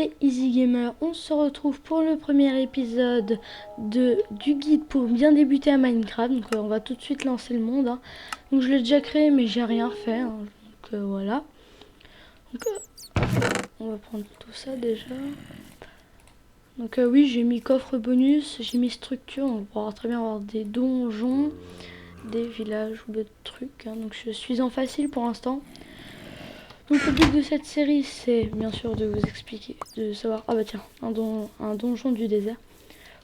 c'est Easy Gamer. On se retrouve pour le premier épisode du guide pour bien débuter à Minecraft. Donc on va tout de suite lancer le monde. Hein. Donc je l'ai déjà créé mais j'ai rien fait. Hein. Donc voilà. Donc, on va prendre tout ça déjà. Donc oui, j'ai mis coffre bonus, j'ai mis structure. On pourra très bien avoir des donjons, des villages ou d'autres trucs. Hein. Donc je suis en facile pour l'instant. Donc le but de cette série, c'est bien sûr de vous expliquer, de savoir, ah bah tiens, un donjon du désert.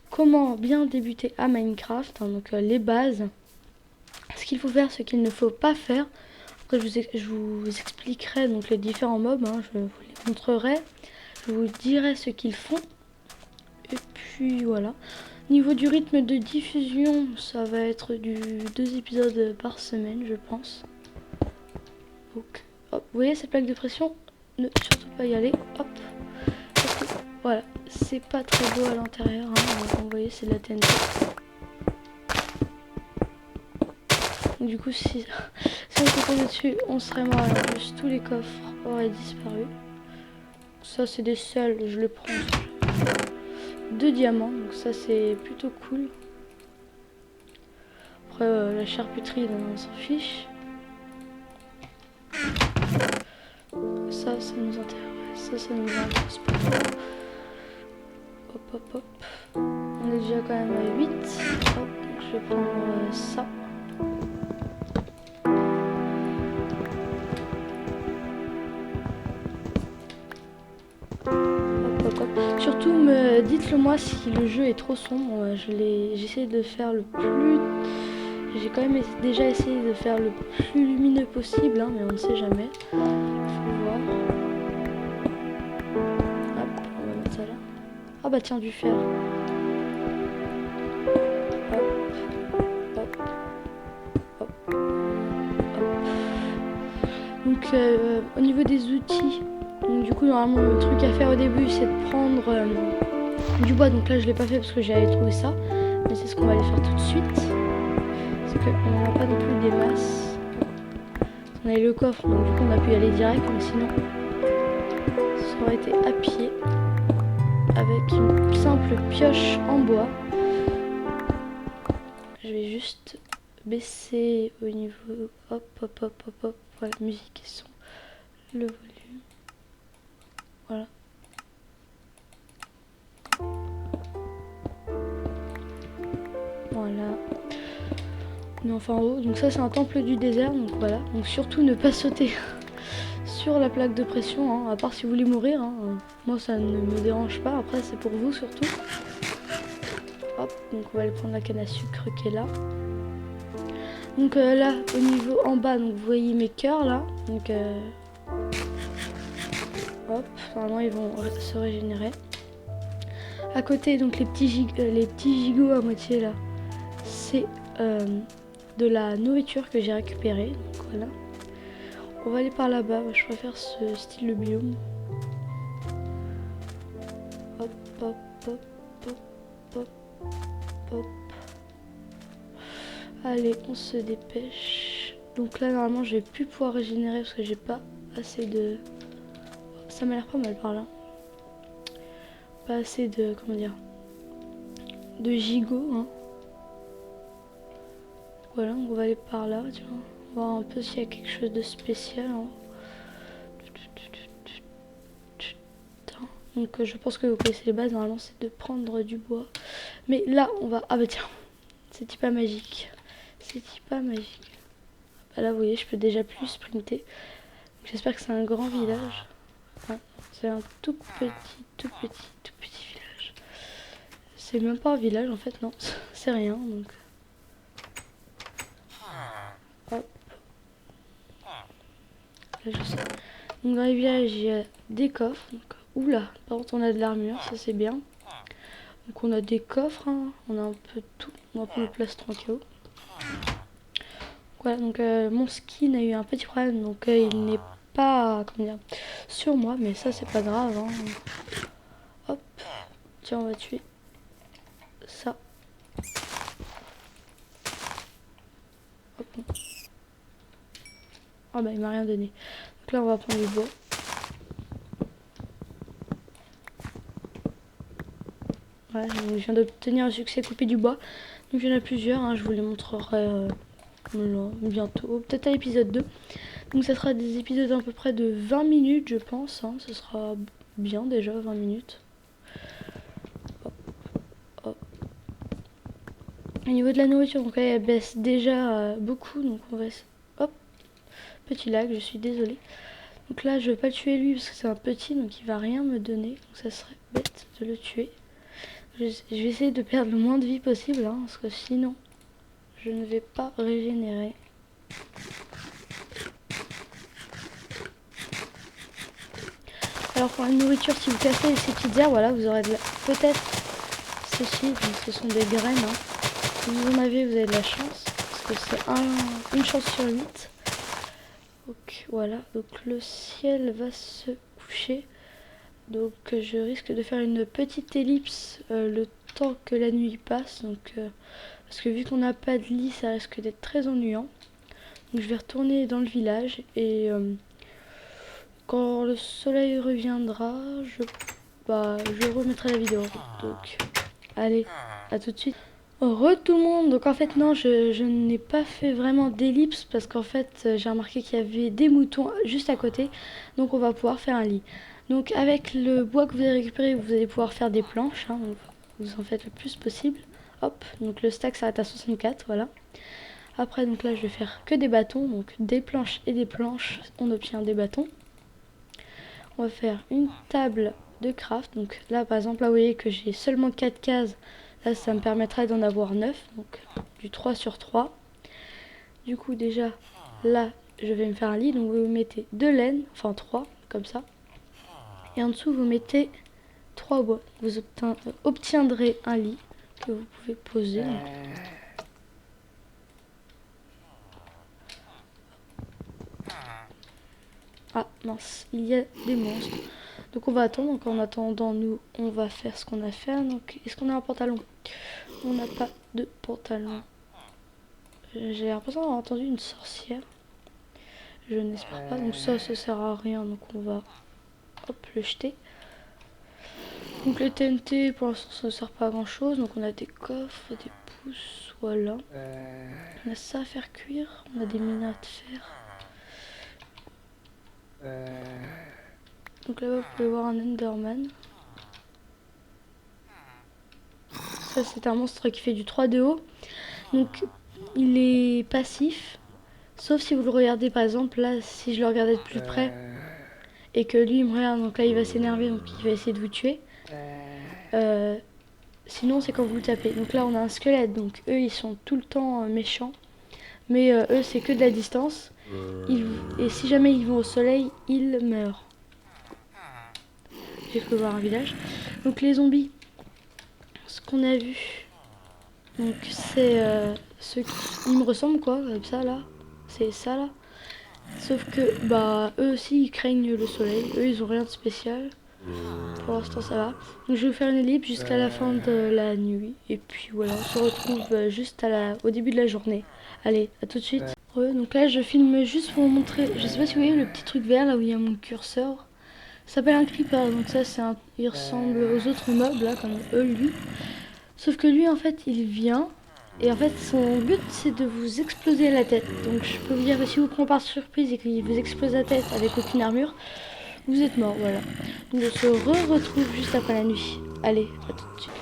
Comment bien débuter à Minecraft, hein, donc les bases, ce qu'il faut faire, ce qu'il ne faut pas faire. Après je vous expliquerai donc les différents mobs, hein, je vous les montrerai, je vous dirai ce qu'ils font. Et puis voilà. Niveau du rythme de diffusion, ça va être du 2 épisodes par semaine, je pense. Donc, hop, vous voyez cette plaque de pression, ne surtout pas y aller. Hop. Voilà, c'est pas très beau à l'intérieur. Hein. Vous voyez, c'est de la TNT. Du coup, si on se tombait dessus, on serait mort. En plus, tous les coffres auraient disparu. Ça, c'est des sels, je le prends. 2 diamants, donc ça, c'est plutôt cool. Après, la charcuterie, on s'en fiche. Ça nous intéresse. Ça nous intéresse pas trop. Hop, hop, hop. On est déjà quand même à 8. Hop, donc je vais prendre ça. Hop, hop, hop. Surtout, dites-le moi si le jeu est trop sombre. J'essaie de faire le plus... J'ai quand même déjà essayé de faire le plus lumineux possible, hein, mais on ne sait jamais. Faut voir. Hop, on va mettre ça là. Ah bah tiens, du fer. Donc au niveau des outils, donc, du coup normalement le truc à faire au début c'est de prendre du bois. Donc là je l'ai pas fait parce que j'avais trouvé ça, mais c'est ce qu'on va aller faire tout de suite. Parce qu'on n'en a pas non plus des masses. On a le coffre, donc du coup on a pu y aller direct, mais sinon ça aurait été à pied avec une simple pioche en bois. Je vais juste baisser au niveau, hop hop hop hop hop, voilà, musique et son, le volume, voilà. Voilà. On est enfin en haut, donc ça c'est un temple du désert, donc voilà. Donc surtout ne pas sauter sur la plaque de pression, hein, à part si vous voulez mourir. Hein. Moi ça ne me dérange pas, après c'est pour vous surtout. Hop, donc on va aller prendre la canne à sucre qui est là. Donc là, au niveau en bas, donc vous voyez mes cœurs là. Donc hop, normalement ils vont se régénérer. À côté, donc les petits gigots à moitié là, c'est de la nourriture que j'ai récupérée. Donc voilà. On va aller par là-bas. Je préfère ce style de biome. Hop, hop, hop, hop, hop, hop. Allez, on se dépêche. Donc là, normalement, je vais plus pouvoir régénérer parce que j'ai pas assez de... Ça m'a l'air pas mal par là. Pas assez de... Comment dire, de gigots, hein. Voilà, on va aller par là, tu vois. Voir un peu s'il y a quelque chose de spécial. Hein. Donc je pense que vous connaissez les bases. Normalement, c'est de prendre du bois. Mais là, on va... Ah bah tiens, c'est pas magique. C'est pas magique. Bah là, vous voyez, je peux déjà plus sprinter. J'espère que c'est un grand village. Enfin, c'est un tout petit village. C'est même pas un village en fait, non. C'est rien, donc... Hop. Là, je sais. Donc dans les villages, il y a des coffres. Donc, oula, par contre, on a de l'armure, ça c'est bien. Donc on a des coffres, hein. On a un peu de tout. On va prendre la place tranquille. Voilà, donc mon skin a eu un petit problème, donc il n'est pas, comment dire, sur moi, mais ça c'est pas grave. Hein. Hop, tiens, on va tuer ça. Hop. Ah bah il m'a rien donné. Donc là on va prendre du bois. Ouais, donc je viens d'obtenir un succès coupé du bois. Donc il y en a plusieurs, hein, je vous les montrerai bientôt, peut-être à l'épisode 2. Donc ça sera des épisodes à peu près de 20 minutes je pense, hein. Ce sera bien déjà 20 minutes. Hop, hop. Au niveau de la nourriture, donc elle baisse déjà beaucoup, donc on va... Hop, petit lag, je suis désolée. Donc là je vais pas le tuer lui parce que c'est un petit, donc il va rien me donner, donc ça serait bête de le tuer. Je vais essayer de perdre le moins de vie possible, hein, parce que sinon je ne vais pas régénérer. Alors pour la nourriture, si vous cassez ces petites herbes, voilà, vous aurez peut-être ceci, donc ce sont des graines. Hein. Si vous en avez, vous avez de la chance, parce que c'est une chance sur 8. Donc voilà, donc le ciel va se coucher. Donc je risque de faire une petite ellipse le temps que la nuit passe. Donc, parce que vu qu'on n'a pas de lit, ça risque d'être très ennuyant. Donc je vais retourner dans le village et... quand le soleil reviendra, je remettrai la vidéo. Donc, allez, à tout de suite. Tout le monde. Donc en fait non, je n'ai pas fait vraiment d'ellipse parce qu'en fait j'ai remarqué qu'il y avait des moutons juste à côté. Donc on va pouvoir faire un lit. Donc avec le bois que vous avez récupéré, vous allez pouvoir faire des planches. Hein, donc vous en faites le plus possible. Hop, donc le stack s'arrête à 64, voilà. Après donc là je vais faire que des bâtons, donc des planches et des planches, on obtient des bâtons. On va faire une table de craft. Donc là par exemple, là vous voyez que j'ai seulement 4 cases. Là ça me permettrait d'en avoir 9. Donc du 3 sur 3. Du coup déjà là je vais me faire un lit. Donc vous mettez 2 laines, enfin 3 comme ça. Et en dessous vous mettez 3 bois. Vous obtiendrez un lit que vous pouvez poser. Donc. Ah mince, il y a des monstres. Donc on va attendre, donc en attendant nous on va faire ce qu'on a à faire. Donc est-ce qu'on a un pantalon? On n'a pas de pantalon. J'ai l'impression d'avoir entendu une sorcière. Je n'espère pas, donc ça sert à rien, donc on va hop le jeter. Donc les TNT pour l'instant ça ne sert pas à grand chose, donc on a des coffres, des pousses, voilà. On a ça à faire cuire, on a des minas de fer. Donc là-bas vous pouvez voir un Enderman. Ça c'est un monstre qui fait du 3 de haut. Donc il est passif. Sauf si vous le regardez par exemple là, si je le regardais de plus près et que lui il me regarde, donc là il va s'énerver, donc il va essayer de vous tuer. Sinon c'est quand vous le tapez. Donc là on a un squelette, donc eux ils sont tout le temps méchants. Mais eux c'est que de la distance. Et si jamais ils vont au soleil, ils meurent. J'ai cru voir un village. Donc les zombies, ce qu'on a vu, donc c'est ceux qui me ressemblent quoi, comme ça là. C'est ça là. Sauf que bah eux aussi ils craignent le soleil. Eux ils ont rien de spécial. Pour l'instant ça va. Donc je vais faire une ellipse jusqu'à la fin de la nuit. Et puis voilà, on se retrouve juste au début de la journée. Allez, à tout de suite. Donc là je filme juste pour vous montrer. Je sais pas si vous voyez le petit truc vert là où il y a mon curseur. Ça s'appelle un creeper. Donc ça c'est il ressemble aux autres mobs là comme eux lui. Sauf que lui en fait il vient. Et en fait son but c'est de vous exploser la tête. Donc je peux vous dire que si vous prend par surprise et qu'il vous explose la tête avec aucune armure, vous êtes mort, voilà. Donc on se retrouve juste après la nuit. Allez, à tout de suite.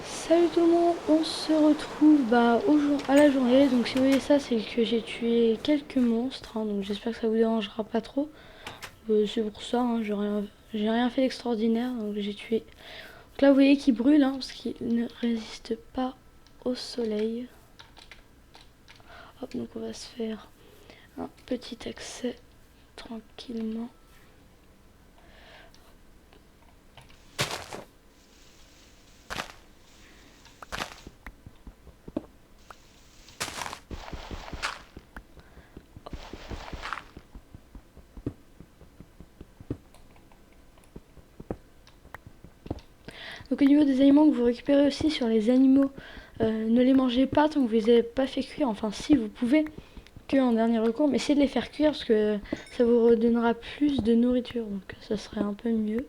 Salut tout le monde, on se retrouve à la journée. Donc si vous voyez ça, c'est que j'ai tué quelques monstres. Hein, donc j'espère que ça vous dérangera pas trop. C'est pour ça, hein, j'ai rien fait d'extraordinaire. Donc j'ai tué. Donc là vous voyez qu'il brûle, hein, parce qu'il ne résiste pas au soleil. Hop, donc on va se faire un petit accès tranquillement. Donc au niveau des aliments que vous récupérez aussi sur les animaux, ne les mangez pas tant que vous les avez pas fait cuire. Enfin si vous pouvez, que en dernier recours, mais essayez de les faire cuire parce que ça vous redonnera plus de nourriture. Donc ça serait un peu mieux.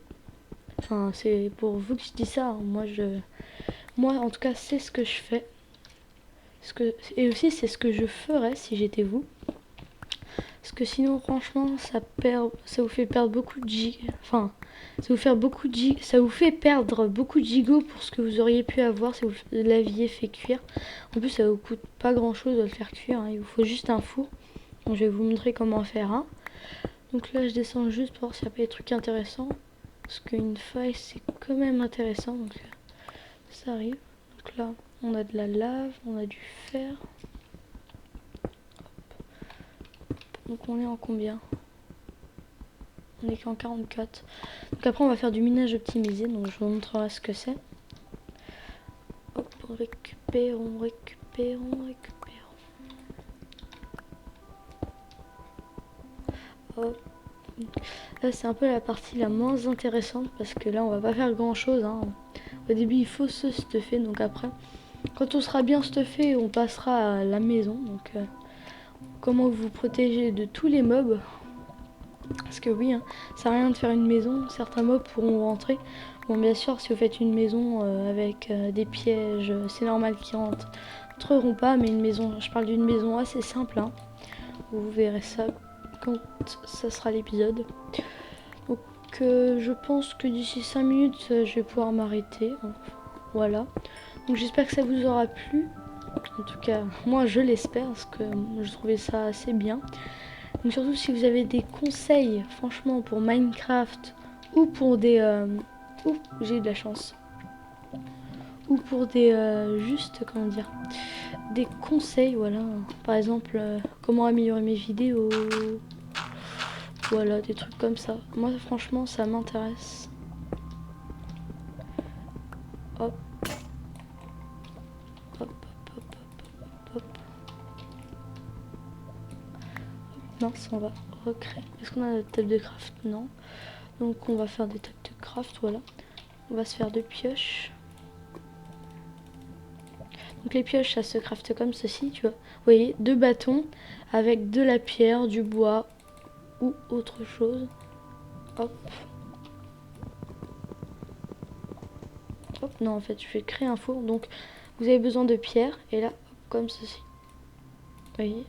Enfin, c'est pour vous que je dis ça. Hein. Moi, en tout cas, c'est ce que je fais. Et aussi, c'est ce que je ferais si j'étais vous. Parce que sinon, franchement, ça vous fait perdre beaucoup de Enfin, ça vous fait perdre beaucoup de gigots pour ce que vous auriez pu avoir si vous l'aviez fait cuire. En plus, ça vous coûte pas grand chose de le faire cuire. Hein. Il vous faut juste un four. Donc, je vais vous montrer comment faire un. Donc là, je descends juste pour voir s'il n'y a pas des trucs intéressants. Parce qu'une faille, c'est quand même intéressant. Donc, ça arrive. Donc là, on a de la lave, on a du fer. Donc on est en combien? On est qu'en 44. Donc après on va faire du minage optimisé. Donc je vous montrerai ce que c'est. Hop, récupérons. Hop. Là c'est un peu la partie la moins intéressante parce que là on va pas faire grand chose. Hein. Au début il faut se stuffer. Donc après, quand on sera bien stuffé, on passera à la maison. Donc comment vous protéger de tous les mobs. Parce que oui, hein, ça sert à rien de faire une maison, certains mobs pourront rentrer. Bon, bien sûr, si vous faites une maison avec des pièges, c'est normal qu'ils rentreront pas, mais une maison, je parle d'une maison assez simple. Hein. Vous verrez ça quand ça sera l'épisode. Donc, je pense que d'ici 5 minutes, je vais pouvoir m'arrêter. Voilà. Donc, j'espère que ça vous aura plu. En tout cas, moi, je l'espère, parce que je trouvais ça assez bien. Donc surtout si vous avez des conseils, franchement, pour Minecraft ou pour des... j'ai eu de la chance. Ou pour des... juste, comment dire, des conseils, voilà. Par exemple, comment améliorer mes vidéos. Voilà, des trucs comme ça. Moi, franchement, ça m'intéresse. Hop. Hop, hop, hop, hop, hop. Mince, on va recréer. Est-ce qu'on a notre table de craft? Non. Donc on va faire des tables de craft, voilà. On va se faire 2 pioches. Donc les pioches, ça se crafte comme ceci, tu vois. Vous voyez, 2 bâtons avec de la pierre, du bois ou autre chose. Hop. Hop, non, en fait, je vais créer un four. Donc, vous avez besoin de pierre. Et là, hop, comme ceci. Vous voyez.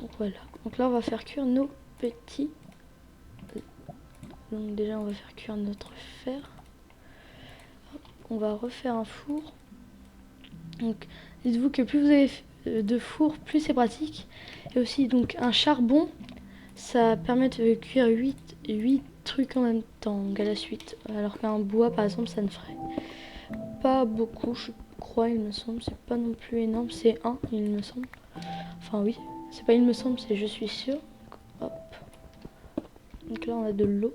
Donc, voilà. Donc là, on va faire cuire nos petits... Donc déjà, on va faire cuire notre fer. Hop, on va refaire un four. Donc, dites-vous que plus vous avez de four, plus c'est pratique. Et aussi, donc, un charbon, ça permet de cuire 8 trucs en même temps, à la suite. Alors qu'un bois, par exemple, ça ne ferait pas beaucoup, je crois, il me semble. C'est pas non plus énorme, c'est 1, il me semble. Enfin, oui, c'est pas il me semble, c'est je suis sûr. Hop. Donc là, on a de l'eau.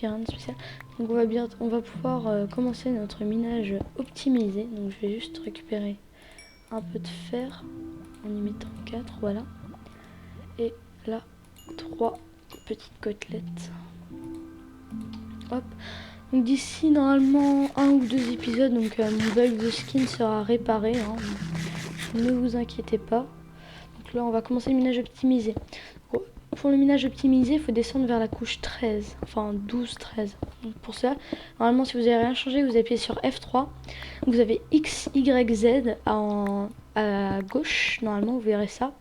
Rien de spécial. Donc on va pouvoir commencer notre minage optimisé. Donc je vais juste récupérer un peu de fer en y mettant 4, voilà. Et là, 3 petites côtelettes. Hop. Donc d'ici normalement 1 ou 2 épisodes, donc mon bug de skin sera réparé. Hein. Ne vous inquiétez pas. Donc là, on va commencer le minage optimisé. Pour le minage optimisé, il faut descendre vers la couche 13, enfin 12-13. Pour ça, normalement, si vous n'avez rien changé, vous appuyez sur F3. Vous avez X, Y, Z à gauche, normalement, vous verrez ça.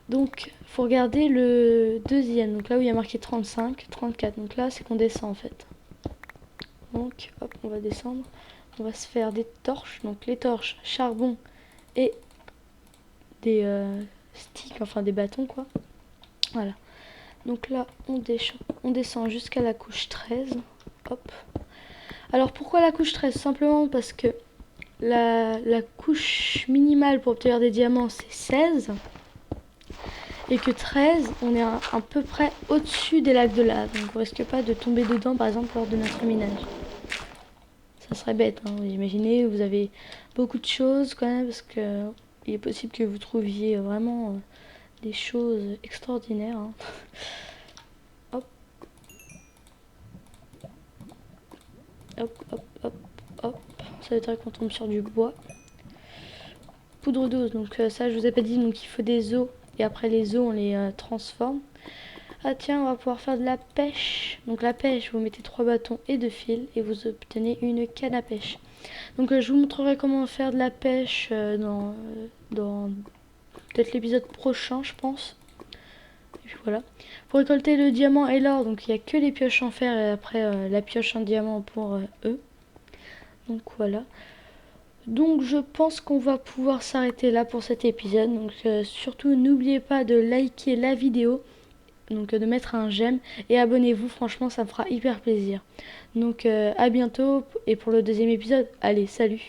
Donc, il faut regarder le deuxième, donc là où il y a marqué 35, 34. Donc là, c'est qu'on descend en fait. Donc, hop, on va descendre. On va se faire des torches. Donc, les torches, charbon et des sticks, enfin des bâtons, quoi. Voilà. Donc là, on descend jusqu'à la couche 13. Hop. Alors pourquoi la couche 13? Simplement parce que la couche minimale pour obtenir des diamants, c'est 16. Et que 13, on est à peu près au-dessus des lacs de lave. Donc on risque pas de tomber dedans, par exemple, lors de notre minage. Ça serait bête, hein. Imaginez, vous avez beaucoup de choses quand même, parce que il est possible que vous trouviez vraiment... des choses extraordinaires. Hein. Hop. Hop, hop, hop, hop. Ça va être vrai qu'on tombe sur du bois. poudre d'os. Donc ça, je vous ai pas dit. Donc il faut des os. Et après les os, on les transforme. Ah tiens, on va pouvoir faire de la pêche. Donc la pêche, vous mettez 3 bâtons et 2 fils. Et vous obtenez une canne à pêche. Donc je vous montrerai comment faire de la pêche dans peut-être l'épisode prochain, je pense. Et puis voilà. Pour récolter le diamant et l'or, donc il n'y a que les pioches en fer et après la pioche en diamant pour eux. Donc voilà. Donc je pense qu'on va pouvoir s'arrêter là pour cet épisode. Donc surtout n'oubliez pas de liker la vidéo, donc de mettre un j'aime et abonnez-vous, franchement ça me fera hyper plaisir. Donc à bientôt et pour le deuxième épisode. Allez, salut!